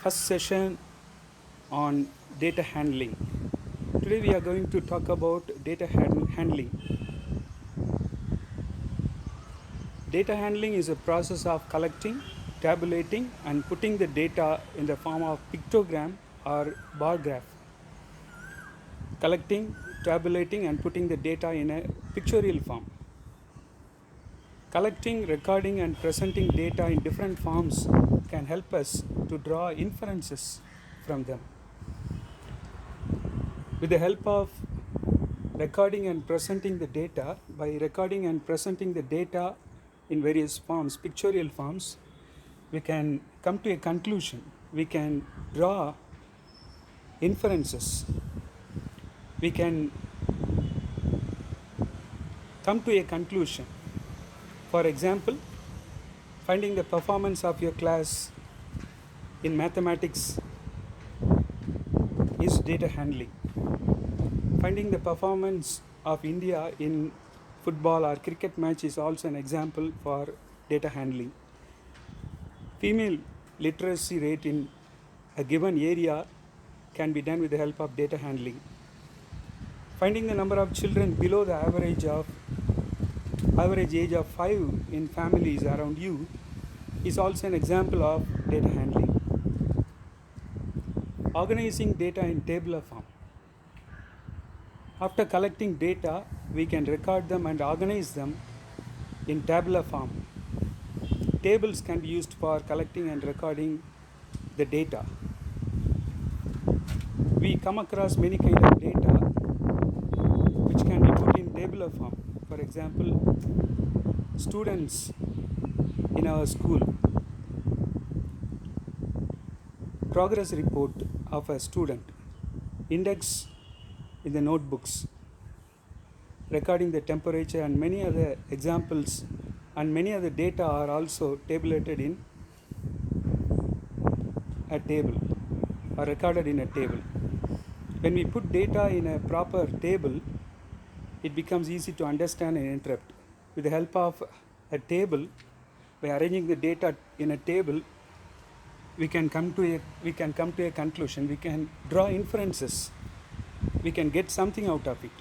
First session on data handling. Today we are going to talk about data handling. Data handling is a process of collecting, tabulating, and putting the data in the form of pictogram or bar graph. Collecting, tabulating, and putting the data in a pictorial form. Collecting, recording, and presenting data in different forms can help us to draw inferences from them. With the help of recording and presenting the data, by recording and presenting the data in various forms, pictorial forms, we can come to a conclusion. We can draw inferences. We can come to a conclusion. For example, finding the performance of your class in mathematics is data handling. Finding the performance of India in football or cricket match is also an example for data handling. Female literacy rate in a given area can be done with the help of data handling. Finding the number of children below the average age of 5 in families around you is also an example of data handling. Organizing data in tabular form. After collecting data, we can record them and organize them in tabular form. Tables can be used for collecting and recording the data. We come across many kinds of data which can be put in tabular form. For example, students in our school, progress report of a student, index in the notebooks, recording the temperature, and many other examples and many other data are also tabulated in a table or recorded in a table. When we put data in a proper table, it becomes easy to understand and interpret. With the help of a table, by arranging the data in a table, we can come to a conclusion. We can draw inferences. We can get something out of it.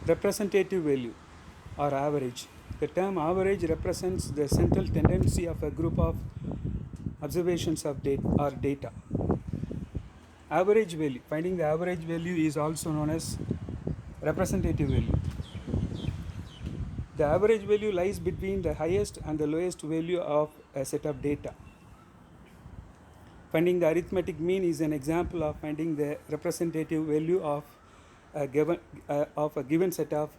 Representative value or average. The term average represents the central tendency of a group of observations of data. Average value. Finding the average value is also known as representative value. The average value lies between the highest and the lowest value of a set of data. Finding the arithmetic mean is an example of finding the representative value of a given set of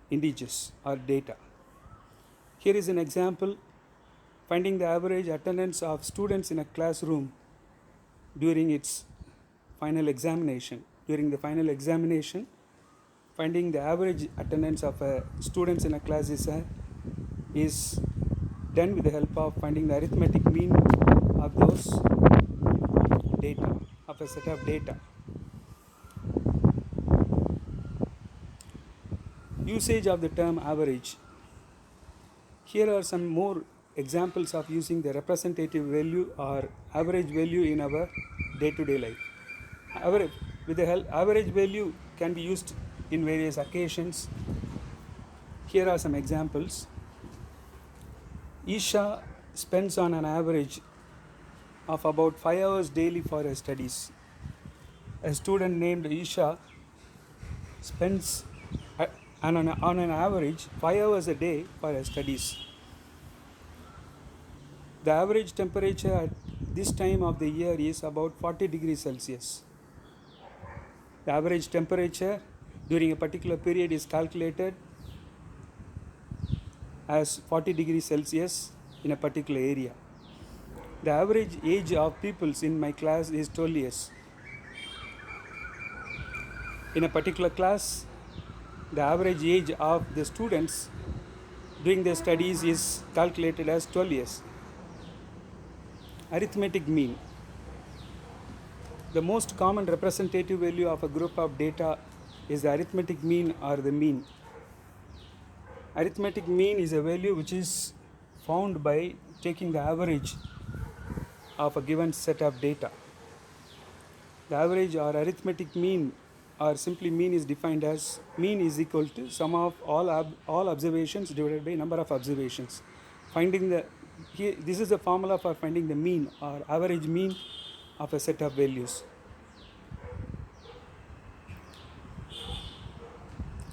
integers or data. Here is an example, finding the average attendance of students in a classroom during its final examination. During the final examination, finding the average attendance of students in a class is done with the help of finding the arithmetic mean of those data, of a set of data. Usage of the term average. Here are some more examples of using the representative value or average value in our day-to-day life. Average value can be used in various occasions. Here are some examples. Isha spends on an average of about 5 hours daily for her studies. A student named Isha spends on an average 5 hours a day for her studies. The average temperature at this time of the year is about 40 degrees Celsius. The average temperature during a particular period is calculated as 40 degrees Celsius in a particular area. The average age of pupils in my class is 12 years. In a particular class, the average age of the students doing their studies is calculated as 12 years. Arithmetic mean. The most common representative value of a group of data is the arithmetic mean or the mean. Arithmetic mean is a value which is found by taking the average of a given set of data. The average or arithmetic mean or simply mean is defined as mean is equal to sum of all observations divided by number of observations. Finding the here, this is the formula for finding the mean or average mean of a set of values.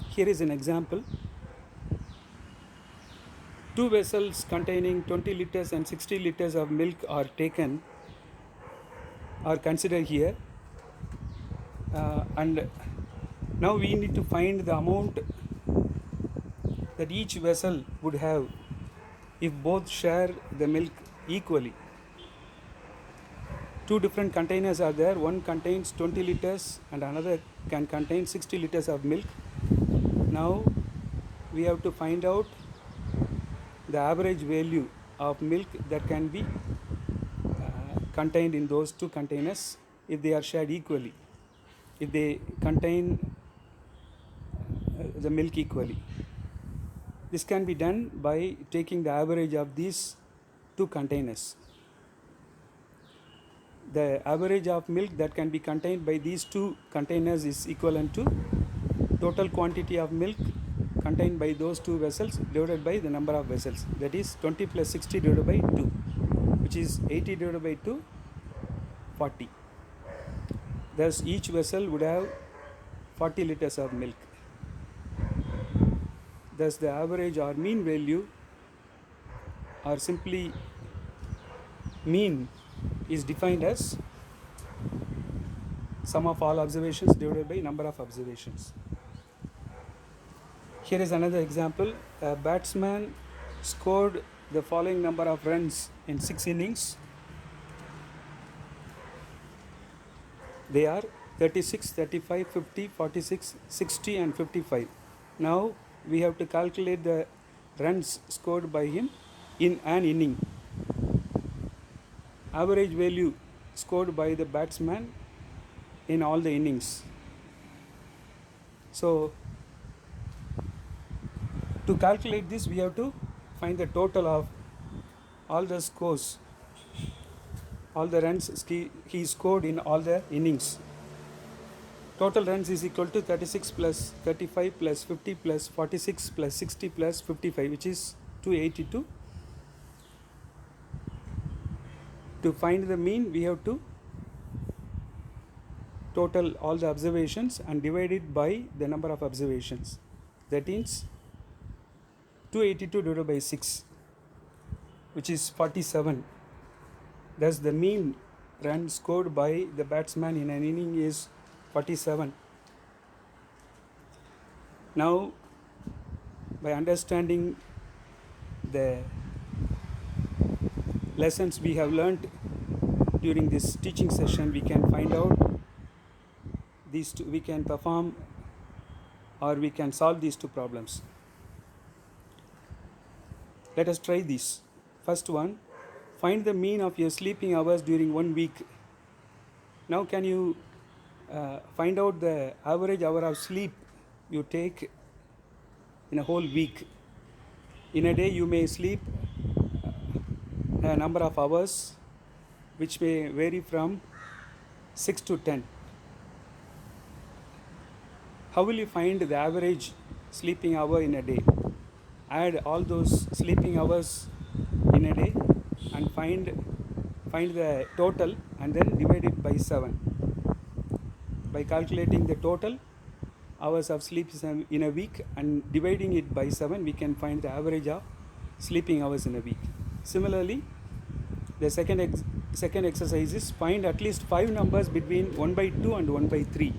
Here is an example. Two vessels containing 20 liters and 60 liters of milk are considered here, and now we need to find the amount that each vessel would have if both share the milk equally. Two different containers are there. One contains 20 liters and another can contain 60 liters of milk. Now we have to find out the average value of milk that can be contained in those two containers if they are shared equally, if they contain the milk equally. This can be done by taking the average of these two containers. The average of milk that can be contained by these two containers is equivalent to total quantity of milk contained by those two vessels divided by the number of vessels, that is 20 plus 60 divided by 2, which is 80 divided by 2, 40. Thus each vessel would have 40 liters of milk. Thus the average or mean value or simply mean is defined as sum of all observations divided by number of observations. Here is another example. A batsman scored the following number of runs in 6 innings. They are 36, 35, 50, 46, 60 and 55. Now we have to calculate the runs scored by him in an inning. Average value scored by the batsman in all the innings. So to calculate this, we have to find the total of all the scores, all the runs he scored in all the innings. Total runs is equal to 36 plus 35 plus 50 plus 46 plus 60 plus 55, which is 282. To find the mean, we have to total all the observations and divide it by the number of observations. That means 282 divided by 6, which is 47. Thus the mean run scored by the batsman in an inning is 47. Now, by understanding the lessons we have learnt during this teaching session, we can find out these two, we can perform or we can solve these two problems. Let us try this. First one, find the mean of your sleeping hours during 1 week. Now can you find out the average hour of sleep you take in a whole week? In a day you may sleep a number of hours which may vary from 6 to 10. How will you find the average sleeping hour in a day? Add all those sleeping hours in a day and find the total and then divide it by 7. By calculating the total hours of sleep in a week and dividing it by 7, we can find the average of sleeping hours in a week. Similarly, the second exercise is find at least 5 numbers between 1 by 2 and 1 by 3.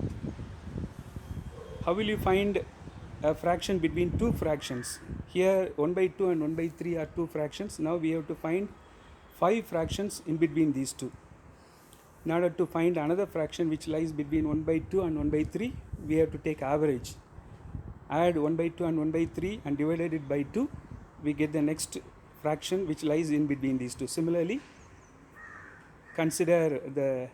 How will you find a fraction between two fractions? Here 1 by 2 and 1 by 3 are two fractions. Now we have to find 5 fractions in between these two. In order to find another fraction which lies between 1 by 2 and 1 by 3, we have to take average. Add 1 by 2 and 1 by 3 and divided it by 2, we get the next fraction which lies in between these two. Similarly, consider the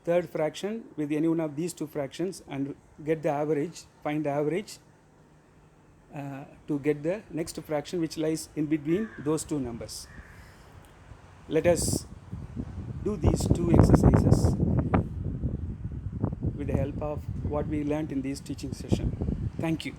third fraction with any one of these two fractions and get the average, find the average to get the next fraction which lies in between those two numbers. Let us do these two exercises with the help of what we learned in this teaching session. Thank you.